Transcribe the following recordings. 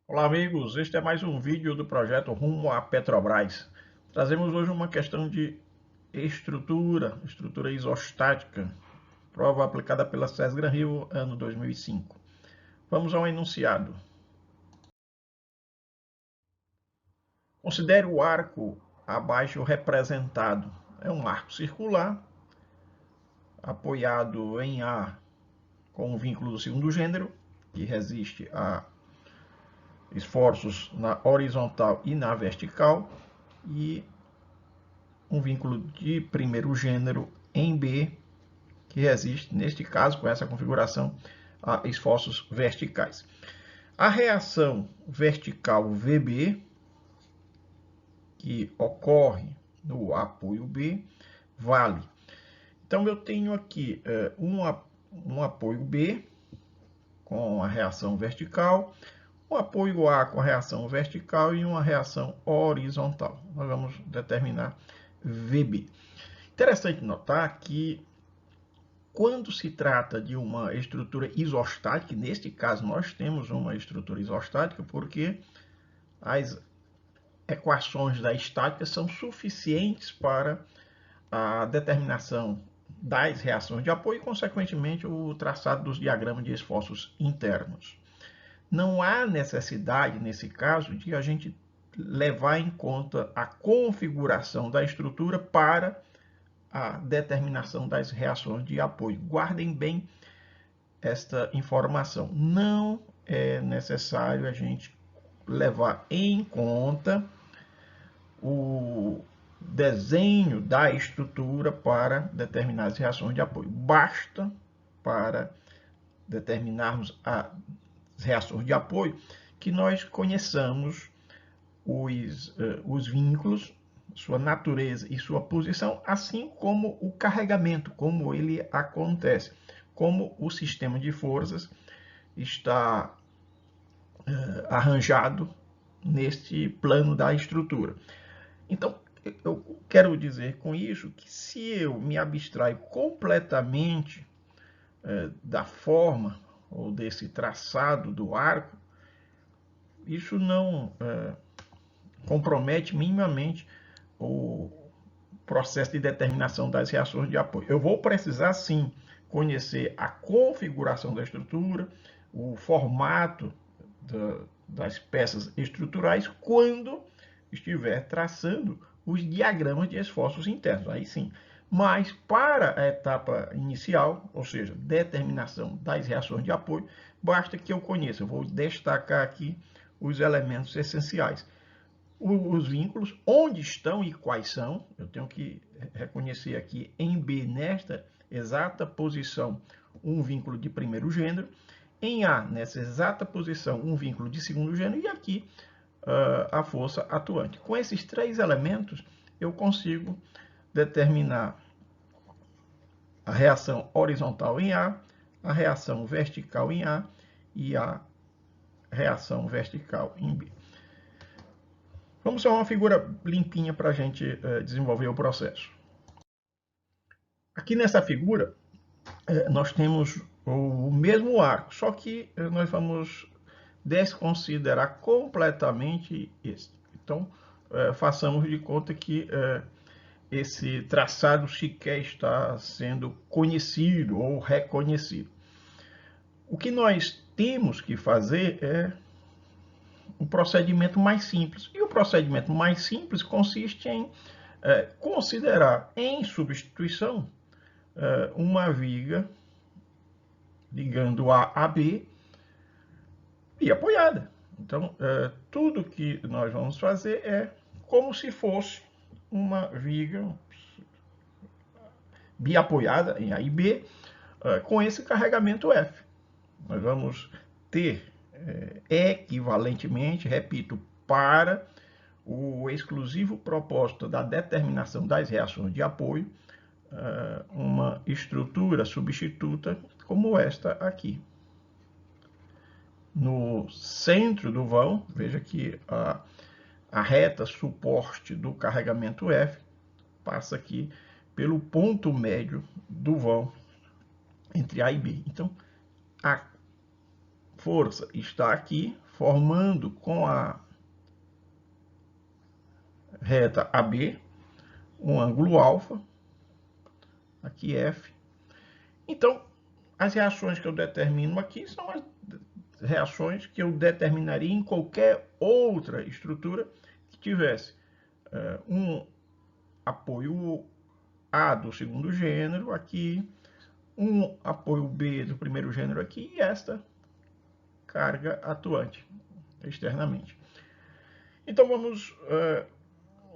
Olá amigos, este é mais um vídeo do projeto Rumo à Petrobras. Trazemos hoje uma questão de estrutura isostática, prova aplicada pela SES Gran Rio, ano 2005. Vamos ao enunciado. Considere o arco abaixo representado. É um arco circular, apoiado em A com um vínculo do segundo gênero, que resiste a esforços na horizontal e na vertical, e um vínculo de primeiro gênero em B, que resiste, neste caso, com essa configuração, a esforços verticais. A reação vertical VB, que ocorre no apoio B, vale. Então, eu tenho aqui um apoio B com a reação vertical, um apoio A com a reação vertical e uma reação horizontal. Nós vamos determinar VB. Interessante notar que quando se trata de uma estrutura isostática, neste caso nós temos uma estrutura isostática porque as equações da estática são suficientes para a determinação das reações de apoio e, consequentemente, o traçado dos diagramas de esforços internos. Não há necessidade, nesse caso, de a gente levar em conta a configuração da estrutura para a determinação das reações de apoio. Guardem bem esta informação. Não é necessário a gente levar em conta o desenho da estrutura para determinar as reações de apoio. Basta, para determinarmos as reações de apoio, que nós conheçamos os vínculos, sua natureza e sua posição, assim como o carregamento, como ele acontece, como o sistema de forças está arranjado neste plano da estrutura. Então, eu quero dizer com isso que se eu me abstraio completamente da forma ou desse traçado do arco, isso não compromete minimamente o processo de determinação das reações de apoio. Eu vou precisar, sim, conhecer a configuração da estrutura, o formato das peças estruturais, quando estiver traçando os diagramas de esforços internos. Aí sim. Mas para a etapa inicial, ou seja, determinação das reações de apoio, basta que eu conheça. Eu vou destacar aqui os elementos essenciais. Os vínculos, onde estão e quais são. Eu tenho que reconhecer aqui em B, nesta exata posição, um vínculo de primeiro gênero. Em A, nessa exata posição, um vínculo de segundo gênero. E aqui, a força atuante. Com esses três elementos, eu consigo determinar a reação horizontal em A, a reação vertical em A e a reação vertical em B. Vamos fazer uma figura limpinha para a gente desenvolver o processo. Aqui nessa figura, nós temos o mesmo arco, só que nós vamos desconsiderar completamente esse. Então, façamos de conta que esse traçado sequer está sendo conhecido ou reconhecido. O que nós temos que fazer é um procedimento mais simples. E o procedimento mais simples consiste em considerar em substituição uma viga ligando A a B e apoiada. Então, tudo que nós vamos fazer é como se fosse uma viga biapoiada em A e B, com esse carregamento F. Nós vamos ter equivalentemente, repito, para o exclusivo propósito da determinação das reações de apoio, uma estrutura substituta como esta aqui. No centro do vão, veja que a reta suporte do carregamento F passa aqui pelo ponto médio do vão entre A e B. Então, a força está aqui, formando com a reta AB um ângulo alfa, aqui F. Então, as reações que eu determino aqui são as reações que eu determinaria em qualquer outra estrutura que tivesse um apoio A do segundo gênero aqui, um apoio B do primeiro gênero aqui e esta carga atuante externamente. Então vamos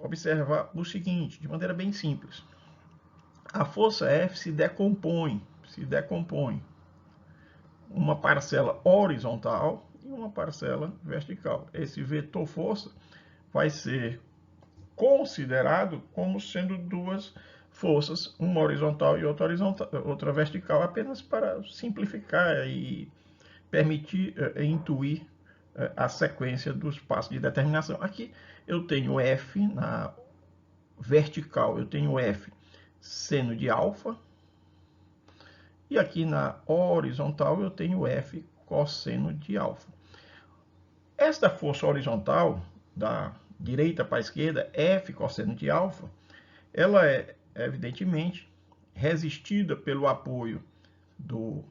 observar o seguinte, de maneira bem simples. A força F se decompõe uma parcela horizontal e uma parcela vertical. Esse vetor força vai ser considerado como sendo duas forças, uma horizontal e outra vertical, apenas para simplificar e permitir intuir a sequência dos passos de determinação. Aqui eu tenho F na vertical, eu tenho F seno de alfa, e aqui na horizontal eu tenho F cosseno de alfa. Esta força horizontal, da direita para a esquerda, F cosseno de alfa, ela é, evidentemente, resistida pelo apoio do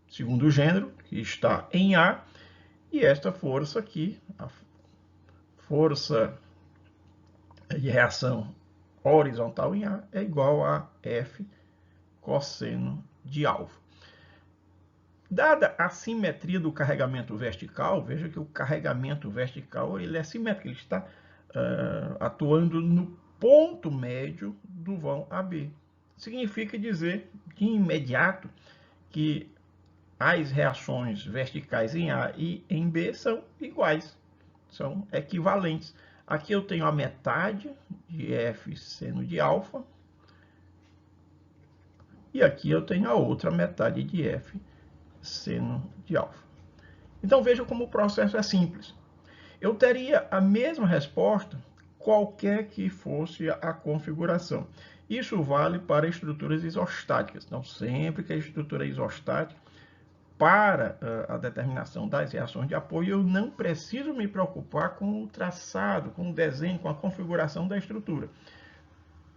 segundo gênero, que está em A, e esta força aqui, a força de reação horizontal em A, é igual a F cosseno de alfa. Dada a simetria do carregamento vertical, veja que o carregamento vertical ele é simétrico, ele está atuando no ponto médio do vão AB. Significa dizer de imediato que as reações verticais em A e em B são iguais, são equivalentes. Aqui eu tenho a metade de F seno de alfa, e aqui eu tenho a outra metade de F seno de alfa. Então veja como o processo é simples. Eu teria a mesma resposta qualquer que fosse a configuração. Isso vale para estruturas isostáticas. Então, sempre que a estrutura é isostática, para a determinação das reações de apoio, eu não preciso me preocupar com o traçado, com o desenho, com a configuração da estrutura.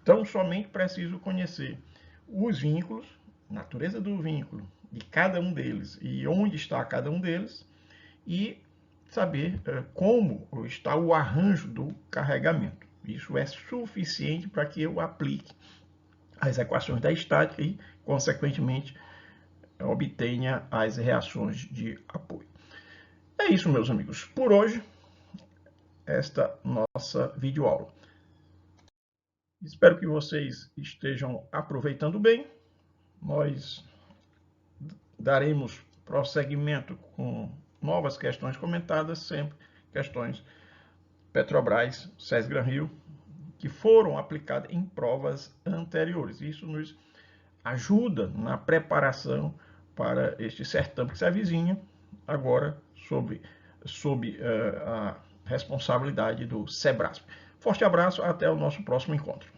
Então, somente preciso conhecer os vínculos, natureza do vínculo, de cada um deles e onde está cada um deles, e saber como está o arranjo do carregamento. Isso é suficiente para que eu aplique as equações da estática e, consequentemente, obtenha as reações de apoio. É isso, meus amigos. Por hoje, esta nossa videoaula. Espero que vocês estejam aproveitando bem. Nós daremos prosseguimento com novas questões comentadas, sempre questões Petrobras, SESGRAN-Rio, que foram aplicadas em provas anteriores. Isso nos ajuda na preparação para este certame que se avizinha, agora sob a responsabilidade do SEBRASP. Forte abraço, até o nosso próximo encontro.